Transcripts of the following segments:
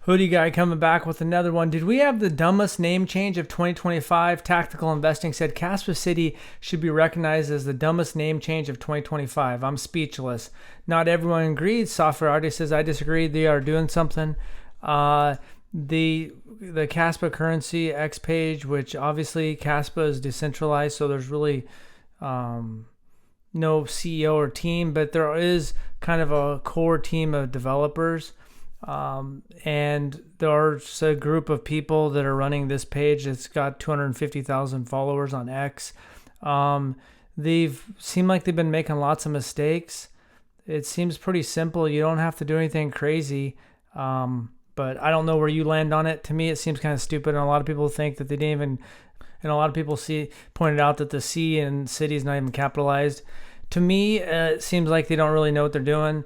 Hoodie Guy coming back with another one. Did we have the dumbest name change of 2025? Tactical Investing said Kaspa City should be recognized as the dumbest name change of 2025. I'm speechless. Not everyone agreed. Software Artist says I disagree. They are doing something. The Kaspa currency X page, which obviously Kaspa is decentralized, so there's really no CEO or team, but there is kind of a core team of developers. And there's a group of people that are running this page. It's got 250,000 followers on X. They've seemed like they've been making lots of mistakes. It seems pretty simple. You don't have to do anything crazy. But I don't know where you land on it. To me, it seems kind of stupid. And a lot of people think that they didn't even, and a lot of people pointed out that the C in city is not even capitalized. To me, it seems like they don't really know what they're doing.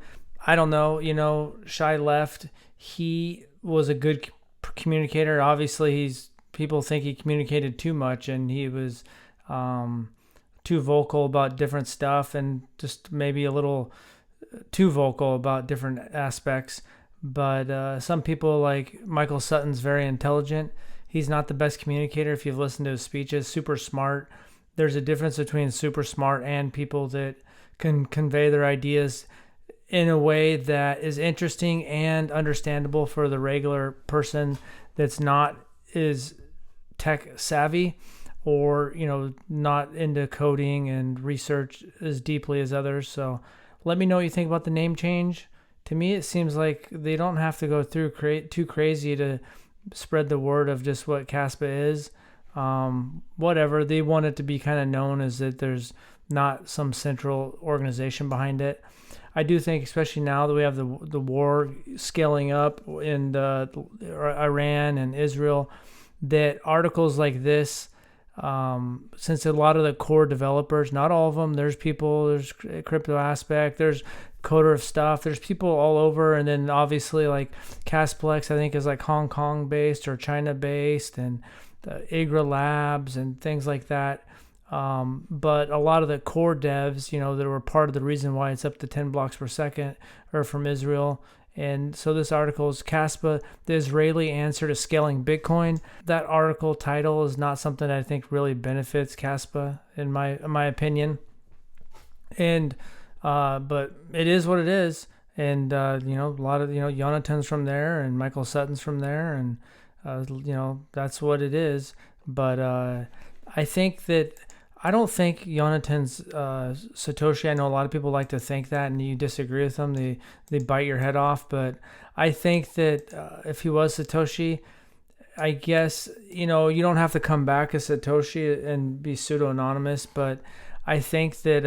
I don't know, Shy left. He was a good communicator. Obviously, people think he communicated too much, and he was too vocal about different stuff, and just maybe a little too vocal about different aspects. But some people, like Michael Sutton's very intelligent. He's not the best communicator. If you've listened to his speeches, super smart. There's a difference between super smart and people that can convey their ideas in a way that is interesting and understandable for the regular person that's not as tech savvy or, not into coding and research as deeply as others. So let me know what you think about the name change. To me, it seems like they don't have to go through too crazy to spread the word of just what Kaspa is. Whatever. They want it to be kind of known as that there's not some central organization behind it. I do think, especially now that we have the war scaling up in Iran and Israel, that articles like this, since a lot of the core developers, not all of them, there's crypto aspect, there's coder of stuff, there's people all over, and then obviously like Casplex, I think, is like Hong Kong based or China based, and the Igra Labs and things like that. But a lot of the core devs, that were part of the reason why it's up to 10 blocks per second are from Israel. And so this article is Kaspa, the Israeli answer to scaling Bitcoin. That article title is not something I think really benefits Kaspa, in my opinion. And, but it is what it is. And, a lot of, Jonathan's from there and Michael Sutton's from there. And, that's what it is. But, I don't think Jonathan's Satoshi. I know a lot of people like to think that, and you disagree with them. They bite your head off. But I think that if he was Satoshi, I guess, you don't have to come back as Satoshi and be pseudo-anonymous. But I think that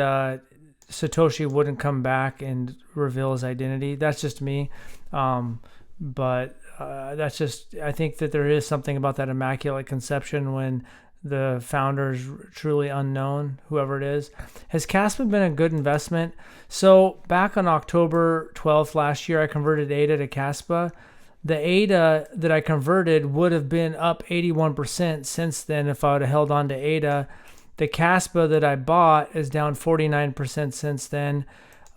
Satoshi wouldn't come back and reveal his identity. That's just me. But that's just, I think that there is something about that immaculate conception when the founder is truly unknown, whoever it is. Has Kaspa been a good investment? So back on October 12th last year, I converted ADA to Kaspa. The ADA that I converted would have been up 81% since then if I would have held on to ADA. The Kaspa that I bought is down 49% since then.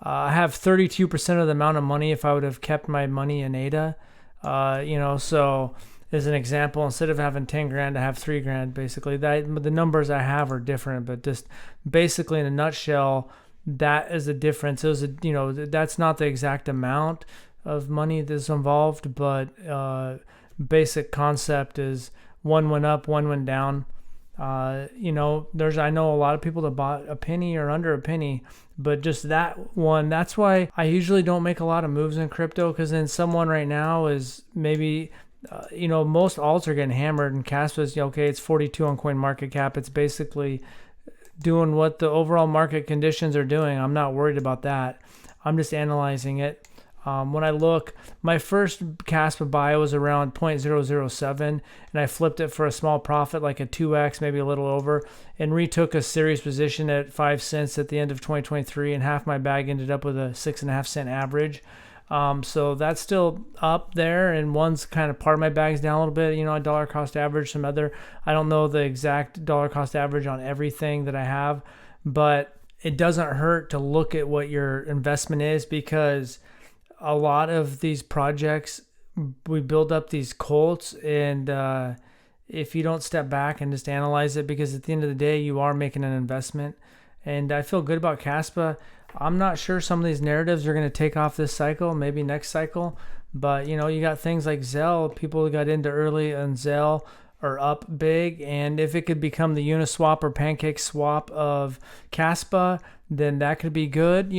I have 32% of the amount of money if I would have kept my money in ADA. So as an example, instead of having 10 grand, I have 3 grand basically. The numbers I have are different, but just basically in a nutshell, that is the difference. It was that's not the exact amount of money that's involved, but basic concept is one went up, one went down. I know a lot of people that bought a penny or under a penny, but just that one, that's why I usually don't make a lot of moves in crypto, because then someone right now is maybe, most alts are getting hammered, and Kaspa's, okay, it's 42 on CoinMarketCap. It's basically doing what the overall market conditions are doing. I'm not worried about that. I'm just analyzing it. When I look, my first Kaspa buy was around 0.007, and I flipped it for a small profit, like a 2x, maybe a little over, and retook a serious position at 5 cents at the end of 2023, and half my bag ended up with a 6.5 cent average. So that's still up there, and one's kind of part of my bag's down a little bit, a dollar cost average, some other, I don't know the exact dollar cost average on everything that I have, but it doesn't hurt to look at what your investment is, because a lot of these projects we build up these colts, and if you don't step back and just analyze it, because at the end of the day, you are making an investment. And I feel good about Kaspa. I'm not sure some of these narratives are going to take off this cycle, maybe next cycle. But, you got things like Zelle. People who got into early on Zelle are up big. And if it could become the Uniswap or Pancake Swap of Kaspa, then that could be good.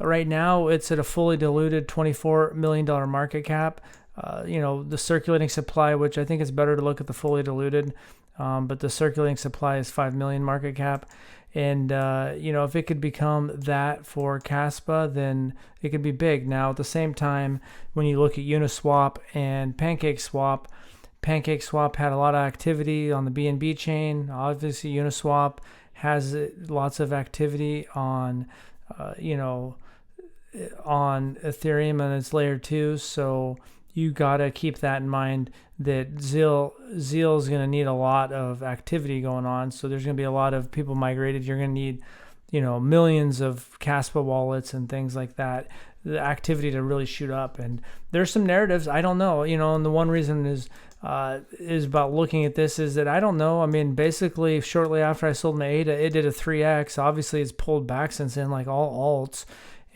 Right now, it's at a fully diluted $24 million market cap. The circulating supply, which I think it's better to look at the fully diluted, but the circulating supply is 5 million market cap. And, if it could become that for Kaspa, then it could be big. Now, at the same time, when you look at Uniswap and Pancake Swap had a lot of activity on the BNB chain. Obviously, Uniswap has lots of activity on, on Ethereum and its layer 2. So you got to keep that in mind, that Zeal is going to need a lot of activity going on. So there's going to be a lot of people migrated. You're going to need, millions of Kaspa wallets and things like that, the activity to really shoot up. And there's some narratives, I don't know, and the one reason is about looking at this is that I don't know. I mean, basically, shortly after I sold my ADA, it did a 3x. Obviously, it's pulled back since then, like all alts,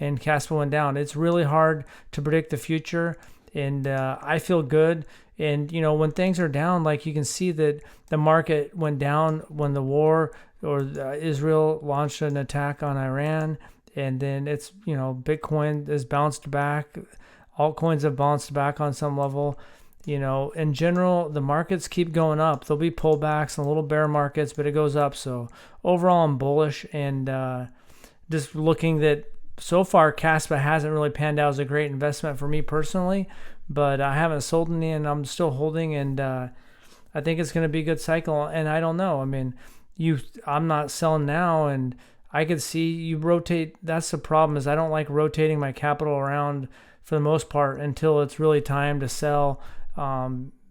and Kaspa went down. It's really hard to predict the future. And I feel good. And, when things are down, like you can see that the market went down when the war or Israel launched an attack on Iran. And then it's, Bitcoin has bounced back. Altcoins have bounced back on some level. In general, the markets keep going up. There'll be pullbacks and little bear markets, but it goes up. So overall, I'm bullish. And just looking that, so far, Kaspa hasn't really panned out as a great investment for me personally, but I haven't sold any and I'm still holding, and I think it's going to be a good cycle. And I don't know. I mean, I'm not selling now, and I could see you rotate. That's the problem, is I don't like rotating my capital around for the most part until it's really time to sell,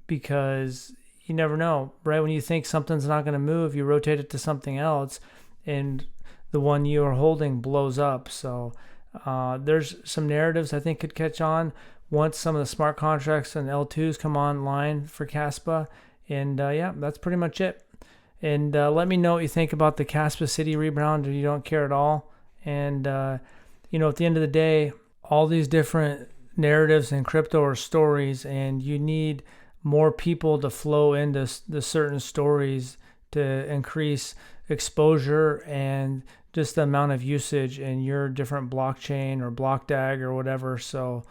because you never know. Right when you think something's not going to move, you rotate it to something else, and the one you are holding blows up. So there's some narratives I think could catch on once some of the smart contracts and L2s come online for Kaspa. And that's pretty much it. And let me know what you think about the Kaspa City rebound, if you don't care at all. And, at the end of the day, all these different narratives in crypto are stories, and you need more people to flow into the certain stories to increase exposure and just the amount of usage in your different blockchain or BlockDAG or whatever. So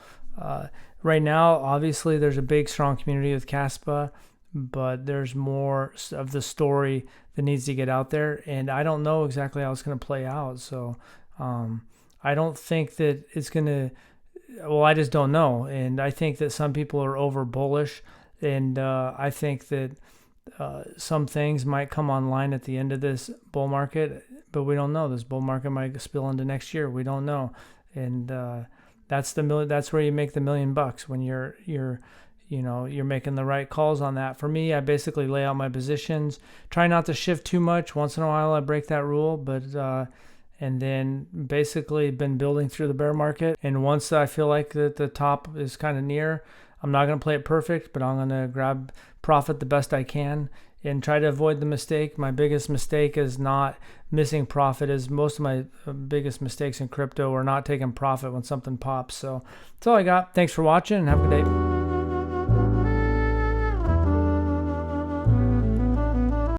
right now, obviously, there's a big, strong community with Kaspa, but there's more of the story that needs to get out there. And I don't know exactly how it's going to play out. So I don't think that it's going to, I just don't know. And I think that some people are over bullish. And I think that some things might come online at the end of this bull market, but we don't know. This bull market might spill into next year. We don't know. And that's where you make the $1 million when you're making the right calls on that. For me, I basically lay out my positions, try not to shift too much. Once in a while I break that rule, but and then basically been building through the bear market. And once I feel like that the top is kind of near, I'm not going to play it perfect, but I'm going to grab profit the best I can and try to avoid the mistake. My biggest mistake is not missing profit, as most of my biggest mistakes in crypto are not taking profit when something pops. So that's all I got. Thanks for watching and have a good day.